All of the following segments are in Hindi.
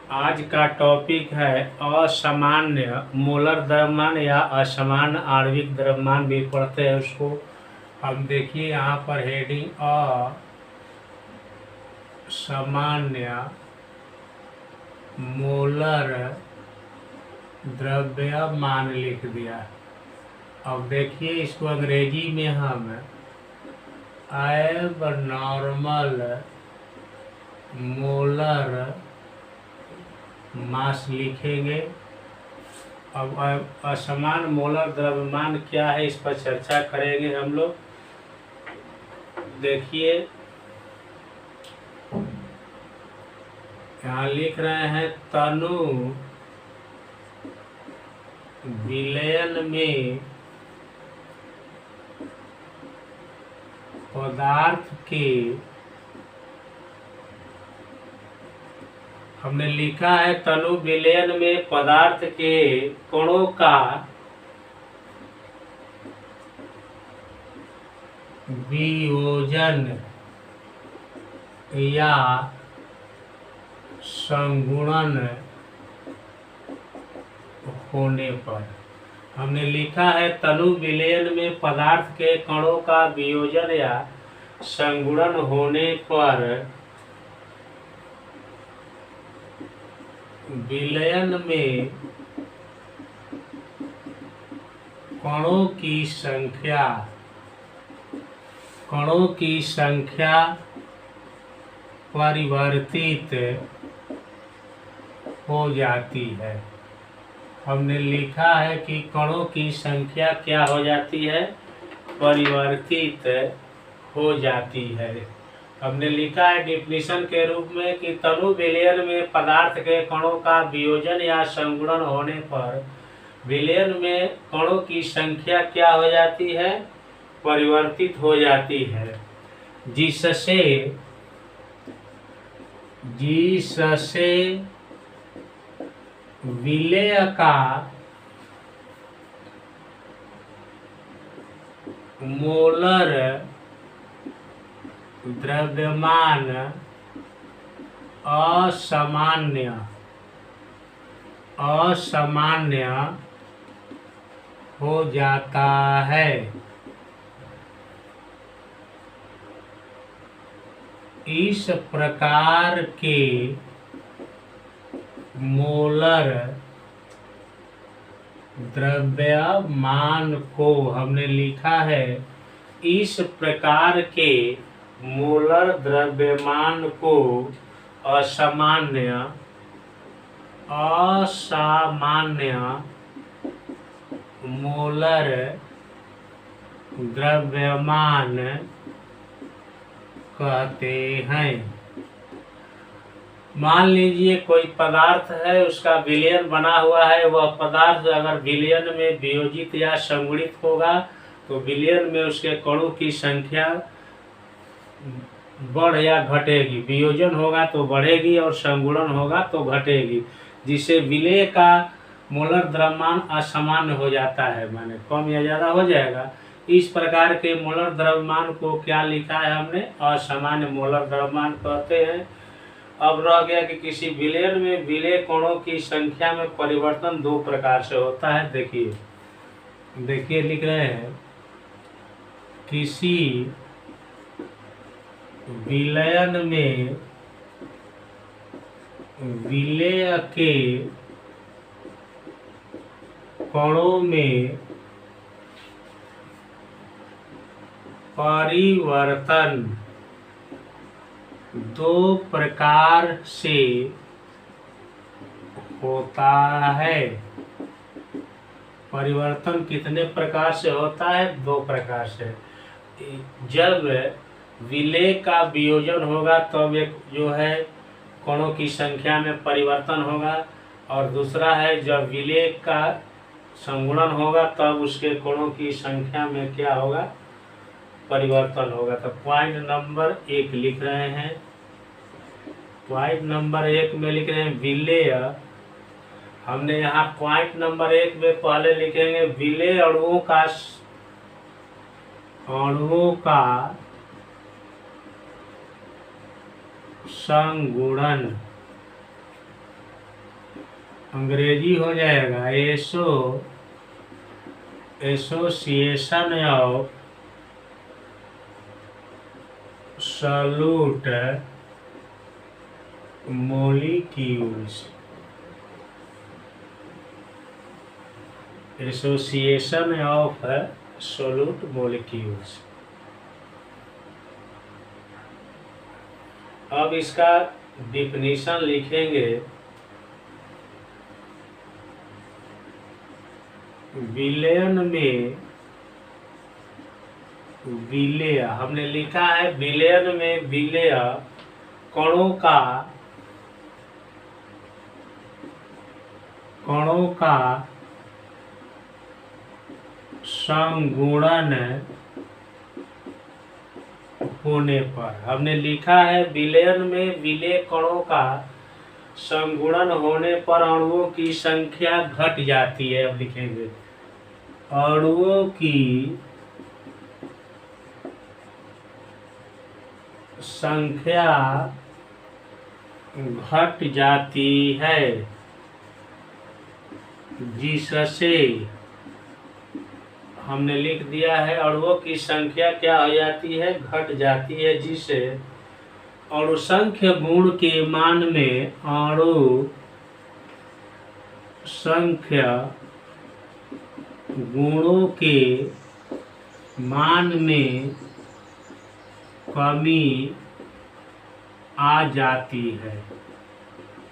आज का टॉपिक है असामान्य मोलर द्रव्यमान या असामान्य आणविक द्रव्यमान भी पढ़ते हैं उसको। हम देखिए यहाँ पर हेडिंग असामान्य मोलर द्रव्यमान लिख दिया। अब देखिए इसको अंग्रेजी में हम एबनॉर्मल मोलर मास लिखेंगे। अब असमान मोलर द्रव्यमान क्या है इस पर चर्चा करेंगे हम लोग। देखिए यहाँ लिख रहे हैं तनु विलयन में पदार्थ के, हमने लिखा है तनु विलयन में पदार्थ के कणों का वियोजन या संगुणन होने पर, हमने लिखा है तनु विलयन में पदार्थ के कणों का वियोजन या संगुणन होने पर विलयन में कणों की संख्या परिवर्तित हो जाती है। हमने लिखा है कि कणों की संख्या क्या हो जाती है, परिवर्तित हो जाती है। हमने लिखा है डिफिनीशन के रूप में कि तनु विलयन में पदार्थ के कणों का वियोजन या संगुणन होने पर विलयन में कणों की संख्या क्या हो जाती है, परिवर्तित हो जाती है, जिससे विलय का मोलर द्रव्यमान असामान्य हो जाता है। इस प्रकार के मोलर द्रव्यमान को, हमने लिखा है इस प्रकार के मोलर द्रव्यमान को असामान्य मोलर द्रव्यमान कहते हैं। मान लीजिए कोई पदार्थ है, उसका विलयन बना हुआ है, वह पदार्थ अगर विलयन में वियोजित या संगुणित होगा तो विलयन में उसके कणों की संख्या बढ़ या घटेगी। वियोजन होगा तो बढ़ेगी और संगुणन होगा तो घटेगी, जिससे विलय का मोलर द्रव्यमान असामान्य हो जाता है, माने कम या ज्यादा हो जाएगा। इस प्रकार के मोलर द्रव्यमान को क्या लिखा है हमने, असामान्य मोलर द्रव्यमान कहते हैं। अब रह गया कि किसी विलयन में विलय कणों की संख्या में परिवर्तन दो प्रकार से होता है। देखिए लिख रहे हैं किसी विलयन में विलय के कणों में परिवर्तन दो प्रकार से होता है। परिवर्तन कितने प्रकार से होता है, दो प्रकार से। जब विलय का वियोजन होगा तब एक जो है कणों की संख्या में परिवर्तन होगा, और दूसरा है जब विलय का संगुणन होगा तब उसके कणों की संख्या में क्या होगा, परिवर्तन होगा। तो पॉइंट नंबर 1 लिख रहे हैं। पॉइंट नंबर 1 में लिख रहे हैं विलय। हमने यहाँ पॉइंट नंबर 1 में पहले लिखेंगे विलय अणुओं का संगुणन अंग्रेजी हो जाएगा association of solute molecules. Association of solute molecules. अब इसका डिफिनीशन लिखेंगे। विलयन में विलेय, हमने लिखा है विलयन में विलेय कणों का संगुणन होने पर, हमने लिखा है विलयन में विलेय कणों का संगुणन होने पर अणुओं की संख्या घट जाती है। अब लिखेंगे अणुओं की संख्या घट जाती है, जिससे हमने लिख दिया है अणुओं की संख्या क्या हो जाती है, घट जाती है, जिससे अणुसंख्य गुण के मान में अणु संख्य गुणों के मान में कमी आ जाती है।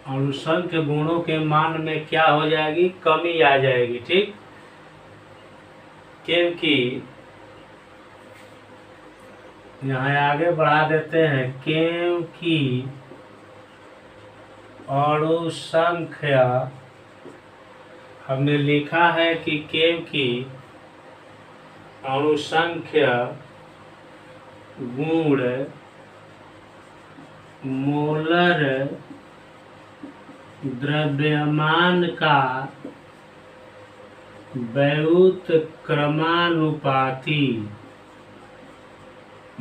अणुसंख्य गुणों के मान में क्या हो जाएगी, कमी आ जाएगी। ठीक, क्योंकि यहाँ आगे बढ़ा देते हैं, क्योंकि अणु संख्या, हमने लिखा है कि क्योंकि अणु संख्या गुण मोलर द्रव्यमान का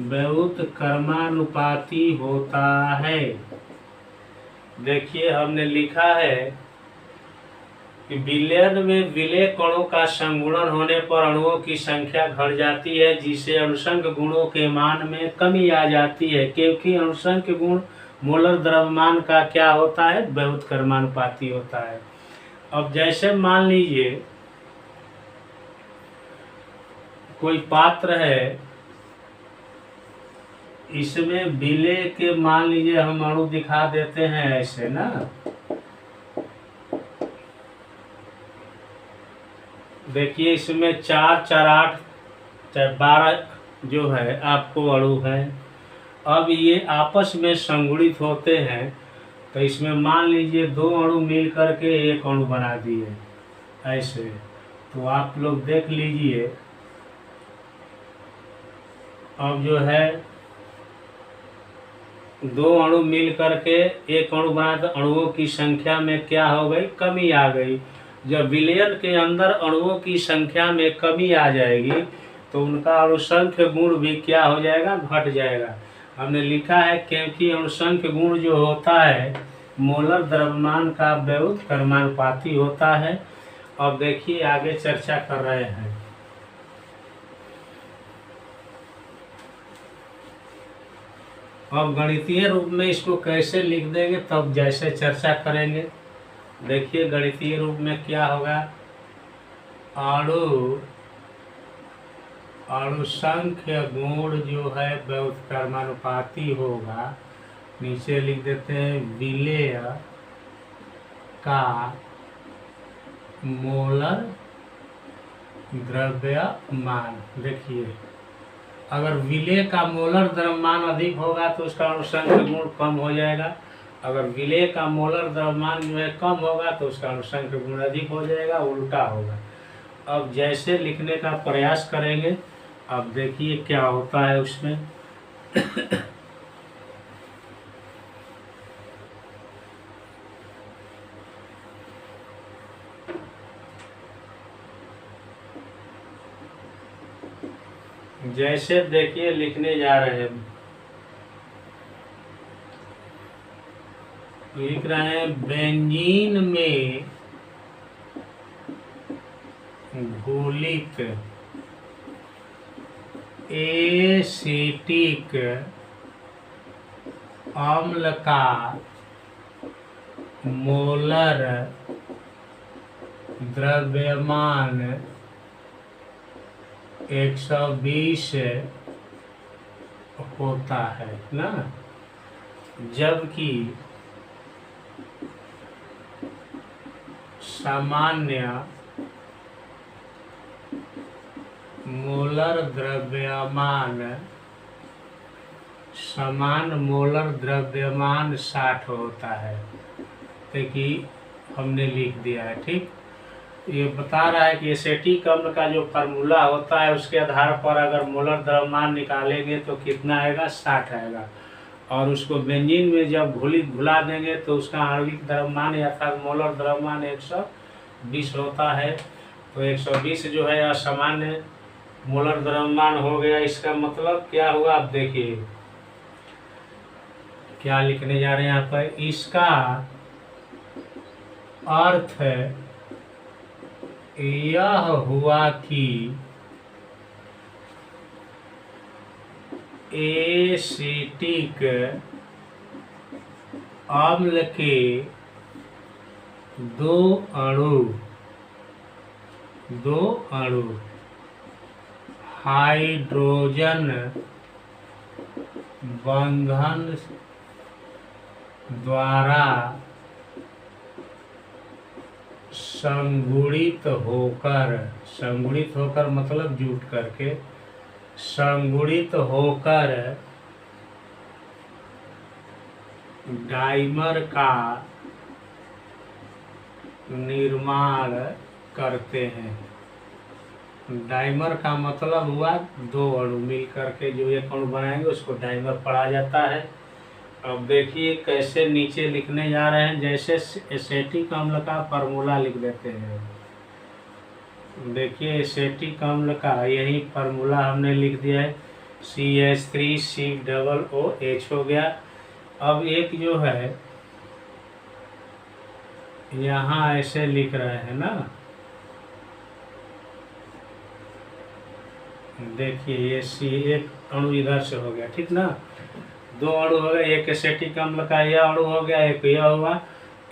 व्युत्क्रमानुपाती होता है। देखिए हमने लिखा है कि विलयन में विलेय कणों का संगुणन होने पर अणुओं की संख्या घट जाती है, जिससे अणुसंख्य गुणों के मान में कमी आ जाती है, क्योंकि अणुसंख्य गुण मोलर द्रव्यमान का क्या होता है, व्युत्क्रमानुपाती होता है। अब जैसे मान लीजिए कोई पात्र है, इसमें विलेय के मान लीजिए हम अणु दिखा देते हैं ऐसे ना, देखिए इसमें 4 4 8 12 जो है आपको अणु है। अब ये आपस में संगुणित होते हैं, तो इसमें मान लीजिए 2 अणु मिल करके एक अणु बना दिए ऐसे, तो आप लोग देख लीजिए अब जो है 2 अणु मिल करके एक अणु बना, तो अणुओं की संख्या में क्या हो गई, कमी आ गई। जब विलयन के अंदर अणुओं की संख्या में कमी आ जाएगी तो उनका अणुसंख्य गुण भी क्या हो जाएगा, घट जाएगा। हमने लिखा है क्योंकि अणुसंख्य गुण जो होता है मोलर द्रव्यमान का व्युत्क्रमानुपाती होता है। अब देखिए आगे चर्चा कर रहे हैं। अब गणितीय रूप में इसको कैसे लिख देंगे, तब जैसे चर्चा करेंगे। देखिए गणितीय रूप में क्या होगा, अणुसंख्य गुण जो है व्युत्क्रमानुपाती होगा। नीचे लिख देते हैं विलेय का मोलर द्रव्यमान। देखिए अगर विलेय का मोलर द्रव्यमान अधिक होगा तो उसका अणुसंख्य गुण कम हो जाएगा, अगर विलेय का मोलर द्रव्यमान जो है कम होगा तो उसका अणुसंख्य गुण अधिक हो जाएगा, उल्टा होगा। अब जैसे लिखने का प्रयास करेंगे, अब देखिए क्या होता है उसमें। जैसे देखिए लिखने जा रहे हैं, लिख रहे हैं बेंजीन में घुलित एसिटिक अम्ल का मोलर द्रव्यमान 120 होता है ना, जबकि सामान्य मोलर द्रव्यमान 60 होता है। देखिए हमने लिख दिया है, ठीक। ये बता रहा है कि एसिटिक अम्ल का जो फार्मूला होता है उसके आधार पर अगर मोलर द्रव्यमान निकालेंगे तो कितना आएगा, 60 आएगा। और उसको बेंजीन में जब घुला देंगे तो उसका आणविक द्रव्यमान अर्थात मोलर द्रव्यमान 120 होता है। तो 120 जो है असामान्य मोलर द्रव्यमान हो गया। इसका मतलब क्या हुआ, आप देखिए क्या लिखने जा रहे हैं यहाँ पर। इसका अर्थ यह हुआ कि एसिटिक अम्ल के दो अणु हाइड्रोजन बंधन द्वारा संगुणित होकर मतलब जुट करके संगुणित होकर डाइमर का निर्माण करते हैं। डाइमर का मतलब हुआ दो अणु मिल करके जो एक अणु बनाएंगे उसको डाइमर पढ़ा जाता है। अब देखिए कैसे नीचे लिखने जा रहे हैं, जैसे एसिटिक अम्ल का फार्मूला लिख देते हैं। देखिए एसिटिक अम्ल का यही फार्मूला हमने लिख दिया है, CH3COOH हो गया। अब एक जो है यहाँ ऐसे लिख रहे हैं ना, देखिए ये एक अणु इधर से हो गया, ठीक ना, दो अणु हो गए, एक एसिटिक अम्ल का यह अणु हो गया, एक यह हुआ।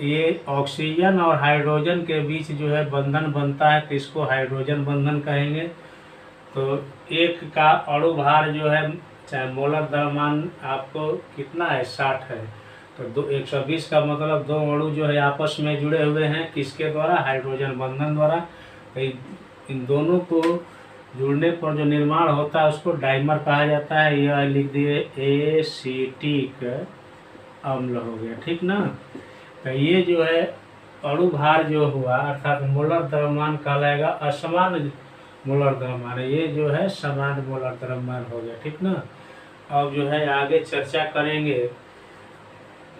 ये ऑक्सीजन और हाइड्रोजन के बीच जो है बंधन बनता है तो इसको हाइड्रोजन बंधन कहेंगे। तो एक का अणु भार जो है चाहे मोलर द्रव्यमान आपको कितना है, 60 है। तो 120 का मतलब दो अणु जो है आपस में जुड़े हुए हैं, किसके द्वारा, हाइड्रोजन बंधन द्वारा। तो इन दोनों को जुड़ने पर जो निर्माण होता है उसको डाइमर कहा जाता है। यह लिख दिए एसिटिक अम्ल हो गया, ठीक ना। तो ये जो है अणु भार जो हुआ अर्थात मोलर द्रव्यमान कहलाएगा असमान मोलर द्रव्यमान, ये जो है समान मोलर द्रव्यमान हो गया, ठीक ना। अब जो है आगे चर्चा करेंगे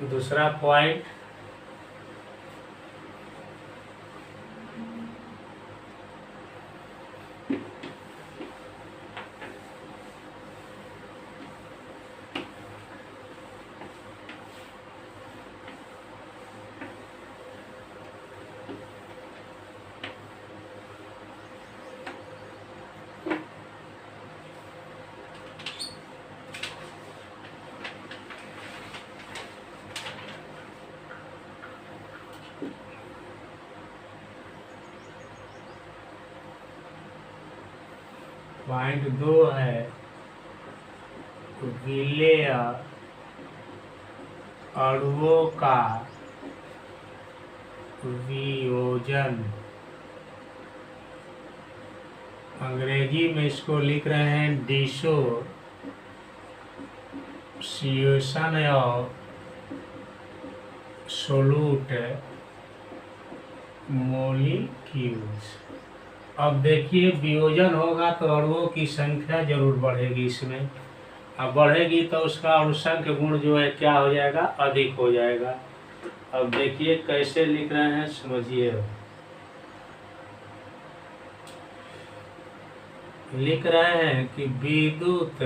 दूसरा पॉइंट। पॉइंट 2 है विलेय अणुओं का वियोजन। अंग्रेजी में इसको लिख रहे हैं डिसोसिएशन ऑफ सोल्यूट मॉलिक्यूल्स। अब देखिए वियोजन होगा तो अणुओं की संख्या जरूर बढ़ेगी इसमें, अब बढ़ेगी तो उसका अणुसंख्य गुण जो है क्या हो जाएगा, अधिक हो जाएगा। अब देखिए कैसे लिख रहे हैं समझिए। लिख रहे हैं कि विद्युत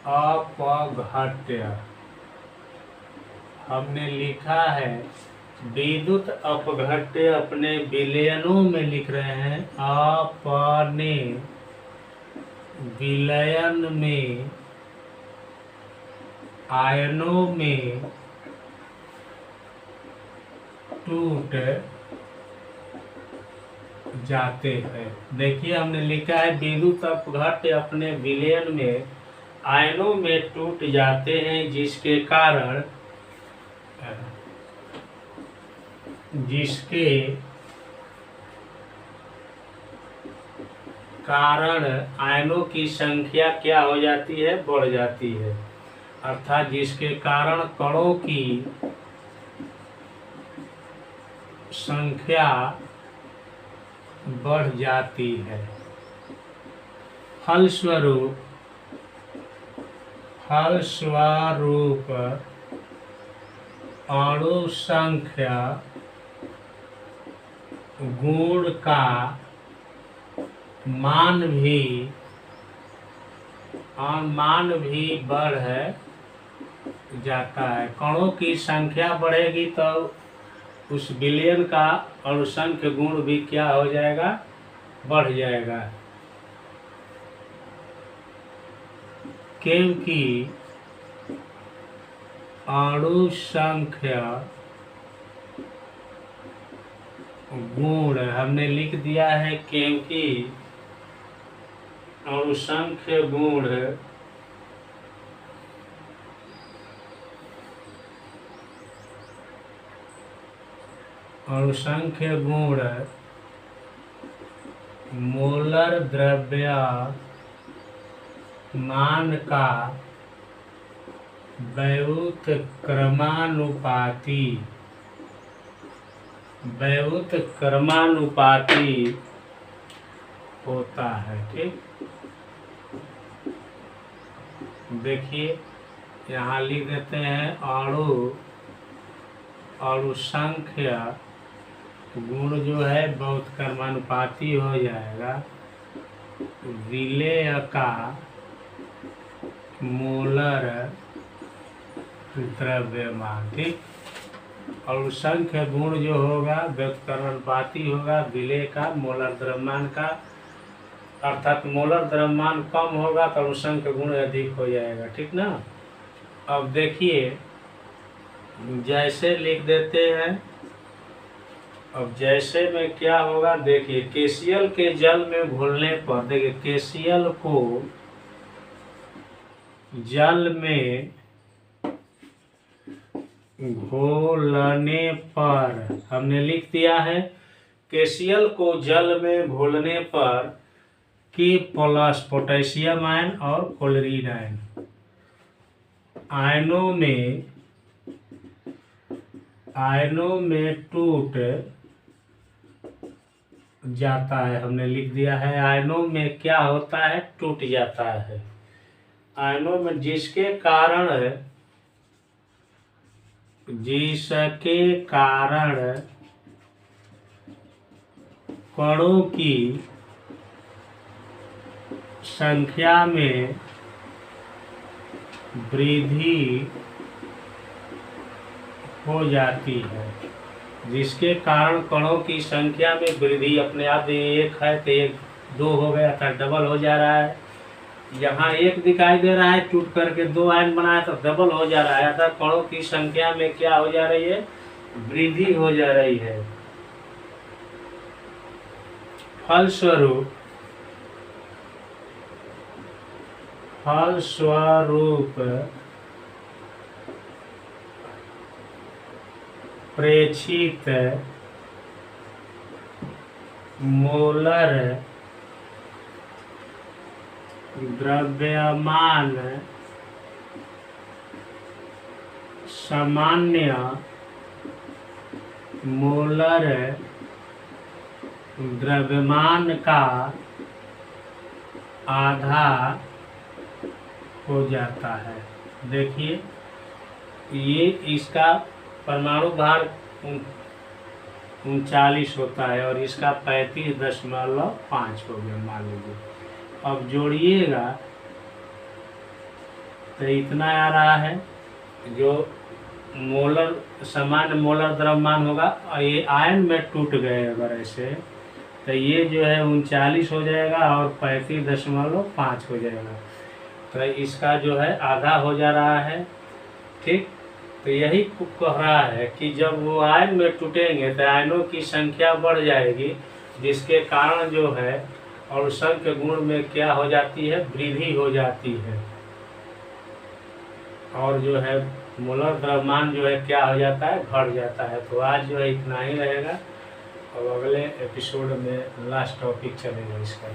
अपघट्य, हमने लिखा है विद्युत अपघट्य अपने विलयनों में लिख रहे हैं, अपने विलयन में आयनों में टूट जाते हैं। देखिए हमने लिखा है विद्युत अपघट्य अपने विलयन में आयनों में टूट जाते हैं, जिसके कारण आयनों की संख्या क्या हो जाती है, बढ़ जाती है। अर्थात जिसके कारण कणों की संख्या बढ़ जाती है। फलस्वरूप अणु संख्या गुण का मान भी बढ़ जाता है। कणों की संख्या बढ़ेगी तो उस विलयन का अणुसंख्य गुण भी क्या हो जाएगा, बढ़ जाएगा। क्योंकि अणु संख्या गुण हमने लिख दिया है, क्योंकि अणुसंख्य गुण मोलर द्रव्यमान का व्युत्क्रमानुपाती होता है। ठीक, देखिए यहाँ लिख देते हैं अणु संख्या गुण जो है बहुत क्रमानुपाती हो जाएगा विलेय का मोलर द्रव्यमान। ठीक, अणु संख्या गुण जो होगा व्युत्क्रमानुपाती होगा विलेय का मोलर द्रव्यमान का, अर्थात मोलर द्रव्यमान कम होगा तो अणु संख्या गुण अधिक हो जाएगा। ठीक ना। अब देखिए जैसे लिख देते हैं, अब जैसे में क्या होगा, देखिए KCl के जल में घुलने पर, देखिए KCl को जल में घोलने पर हमने लिख दिया है KCl को जल में घोलने पर K प्लस पोटेशियम आयन और क्लोरीन आयन आयनों में टूट जाता है। हमने लिख दिया है आयनों में क्या होता है, टूट जाता है आयनों में, जिसके कारण कणों की संख्या में वृद्धि हो जाती है। जिसके कारण कणों की संख्या में वृद्धि, अपने आप एक है तो एक दो हो गया था, डबल हो जा रहा है। यहाँ एक दिखाई दे रहा है टूट करके दो आयन बनाया तो डबल हो जा रहा है, अर्थात कणों की संख्या में क्या हो जा रही है, वृद्धि हो जा रही है। फलस्वरूप प्रेक्षित मोलर द्रव्यमान सामान्य मोलर द्रव्यमान का आधा हो जाता है। देखिए ये इसका परमाणु भार 39 होता है और इसका 35.5 हो गया मान लीजिए। अब जोड़िएगा तो इतना आ रहा है, जो मोलर सामान्य मोलर द्रव्यमान होगा, और ये आयन में टूट गए अगर ऐसे, तो ये जो है 39 हो जाएगा और 35.5 हो जाएगा। तो इसका जो है आधा हो जा रहा है। ठीक, तो यही कह रहा है कि जब वो आयन में टूटेंगे तो आयनों की संख्या बढ़ जाएगी, जिसके कारण जो है अणुसंख्य गुण में क्या हो जाती है, वृद्धि हो जाती है, और जो है मोलर द्रव्यमान जो है क्या हो जाता है, घट जाता है। तो आज जो है इतना ही रहेगा, और अगले एपिसोड में लास्ट टॉपिक चलेगा इसका।